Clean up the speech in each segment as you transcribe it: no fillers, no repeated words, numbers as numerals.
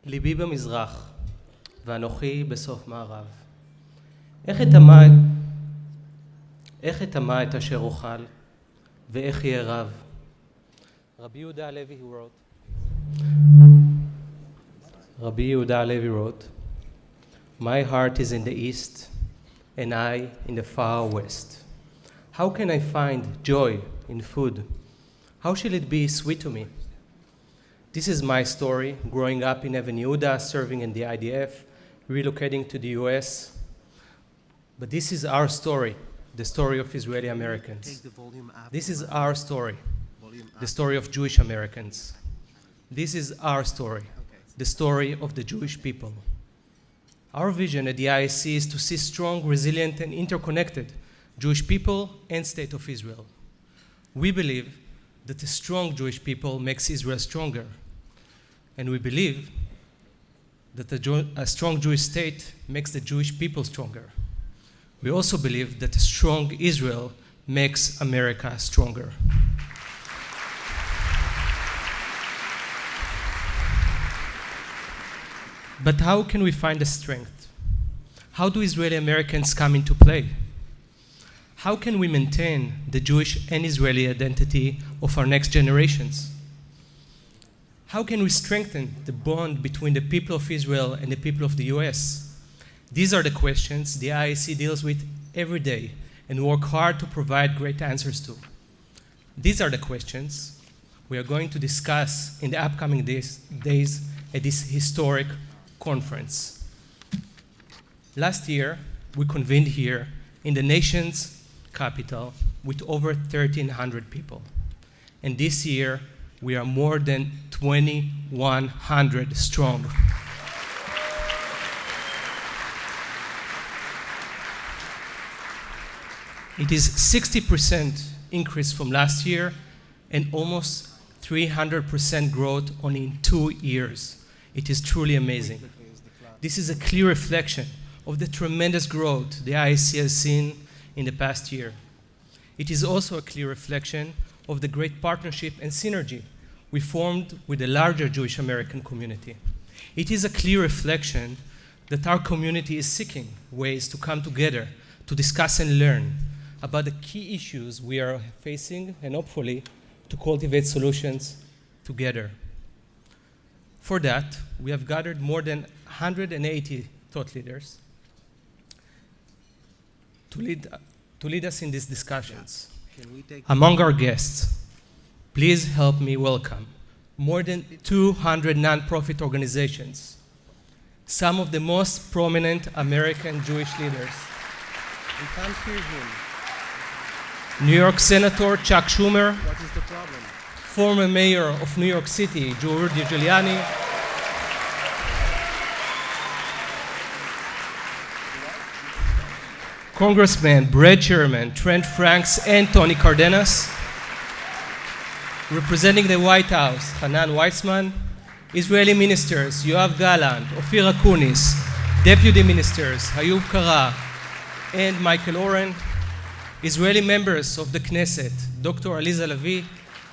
ליבי במזרח, ואנוכי בסוף מערב. איך אטמע את אשר אוכל, ואיך יהיה רב. רבי יהודה הלוי wrote, My heart is in the east, and I in the far west. How can I find joy in food? How shall it be sweet to me? This is my story, growing up in Even Yehuda, serving in the IDF, relocating to the US. But this is our story, the story of Israeli Americans. This is our story, the story of Jewish Americans. This is our story, the story of the Jewish people. Our vision at the IAC is to see strong, resilient, and interconnected Jewish people and State of Israel. We believe that a strong Jewish people makes Israel stronger. And we believe that a strong Jewish state makes the Jewish people stronger. We also believe that a strong Israel makes America stronger. But how can we find the strength? How do Israeli Americans come into play? How can we maintain the Jewish and Israeli identity of our next generations? How can we strengthen the bond between the people of Israel and the people of the US? These are the questions the IAC deals with every day and work hard to provide great answers to. These are the questions we are going to discuss in the upcoming days at this historic conference. Last year, we convened here in the nation's capital with over 1,300 people. And this year, we are more than 2,100 strong. It is 60% increase from last year and almost 300% growth only in 2 years. It is truly amazing. This is a clear reflection of the tremendous growth the IAC has seen in the past year. It is also a clear reflection of the great partnership and synergy we formed with the larger Jewish American community. It is a clear reflection that our community is seeking ways to come together to discuss and learn about the key issues we are facing and hopefully to cultivate solutions together. For that, we have gathered more than 180 thought leaders to lead us in these discussions. Among our guests, please help me welcome more than 200 nonprofit organizations, some of the most prominent American Jewish leaders. We can't hear him. New York Senator Chuck Schumer, What is the problem? former mayor of New York City, Rudy Giuliani, Congressman Brad Sherman, Trent Franks, and Tony Cardenas. Representing the White House, Hanan Weizmann. Israeli ministers, Yoav Gallant, Ophir Akunis. Deputy ministers, Ayub Kara and Michael Oren. Israeli members of the Knesset, Dr. Aliza Lavi,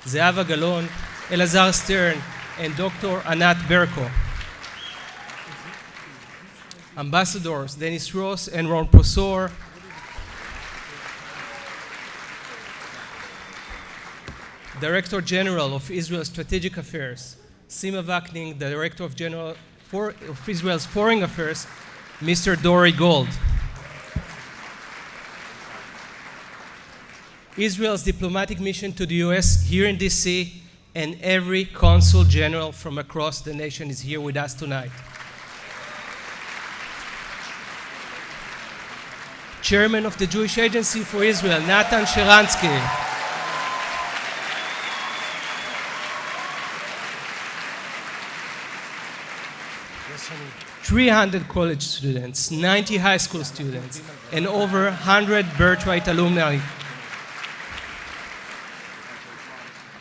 Zehava Galon, Elazar Stern, and Dr. Anat Berko. Ambassadors, Dennis Ross and Ron Prosor. Director General of Israel Strategic Affairs, Sima Vakning, the Director General of Israel's Foreign Affairs, Mr. Dory Gold. Israel's diplomatic mission to the US here in DC, and every consul general from across the nation is here with us tonight. Chairman of the Jewish Agency for Israel, Natan Sharansky. 300 college students, 90 high school students, and over 100 birthright alumni.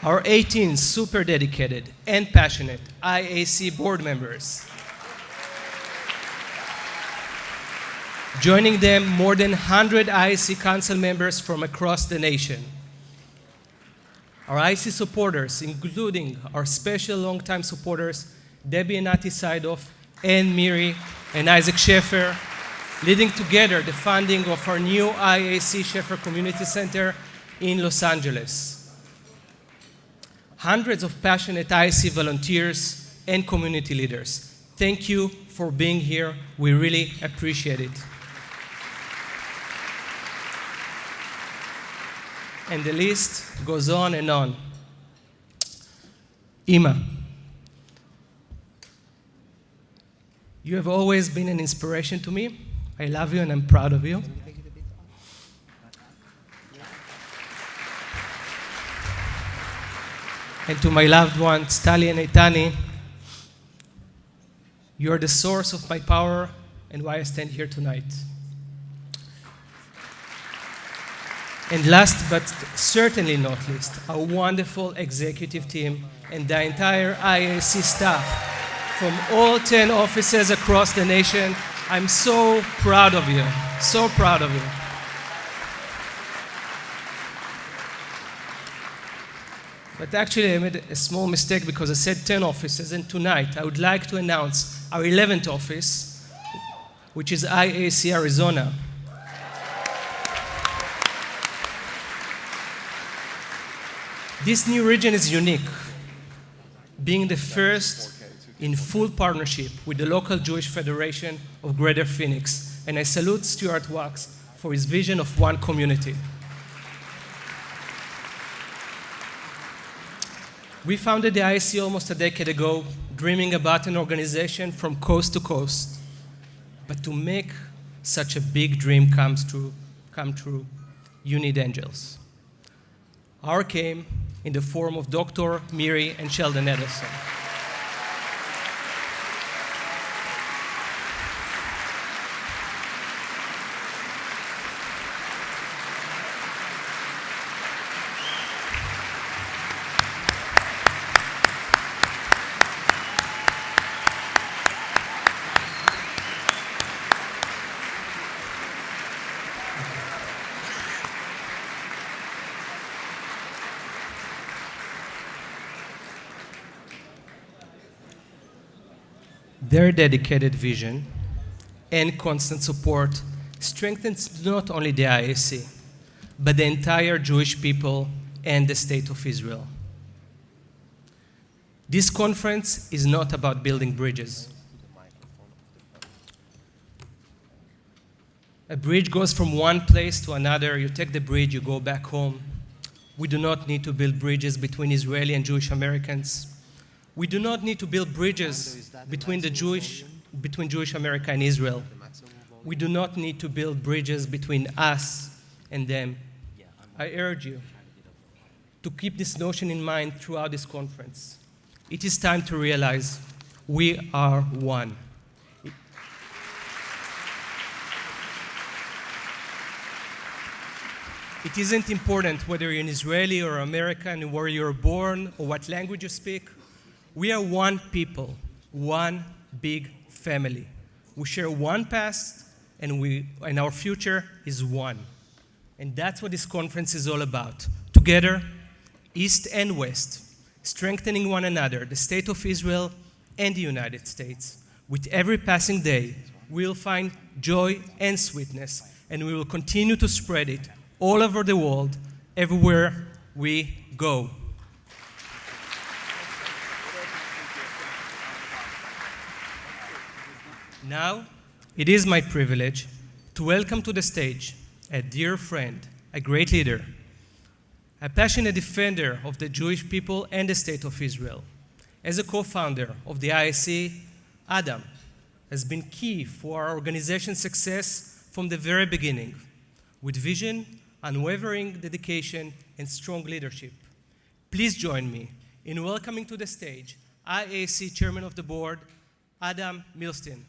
Our 18 super dedicated and passionate IAC board members. Joining them, more than 100 IAC council members from across the nation. Our IAC supporters, including our special longtime supporters, Debbie and Nati Saidoff, and Miri and Isaac Schaefer, leading together the funding of our new IAC Schaefer Community Center in Los Angeles. Hundreds of passionate IAC volunteers and community leaders. Thank you for being here. We really appreciate it. And the list goes on and on. Ima, you have always been an inspiration to me. I love you and I'm proud of you. And to my loved ones, Tali and Eitani, you are the source of my power and why I stand here tonight. And last but certainly not least, our wonderful executive team and the entire IAC staff from all 10 offices across the nation. I'm so proud of you, so proud of you. But actually, I made a small mistake because I said 10 offices, and tonight I would like to announce our 11th office, which is IAC Arizona. This new region is unique, being the first in full partnership with the local Jewish Federation of Greater Phoenix, and I salute Stuart Wax for his vision of one community. We founded the IAC almost a decade ago, dreaming about an organization from coast to coast. But to make such a big dream come true, you need angels. Our came in the form of Dr. Miri and Sheldon Edelson. Their dedicated vision and constant support strengthens not only the IAC, but the entire Jewish people and the State of Israel. This conference is not about building bridges. A bridge goes from one place to another. You take the bridge, you go back home. We do not need to build bridges between Israeli and Jewish Americans. We do not need to build bridges between Jewish America and Israel. We do not need to build bridges between us and them. I urge you to keep this notion in mind throughout this conference. It is time to realize we are one. It isn't important whether you're an Israeli or American, where you're born or what language you speak. We are one people, one big family. We share one past, and our future is one. And that's what this conference is all about. Together, East and West, strengthening one another, the State of Israel and the United States. With every passing day, we'll find joy and sweetness, and we will continue to spread it all over the world, everywhere we go. Now, it is my privilege to welcome to the stage a dear friend, a great leader, a passionate defender of the Jewish people and the State of Israel. As a co-founder of the IAC, Adam has been key for our organization's success from the very beginning, with vision, unwavering dedication, and strong leadership. Please join me in welcoming to the stage IAC Chairman of the Board, Adam Milstein.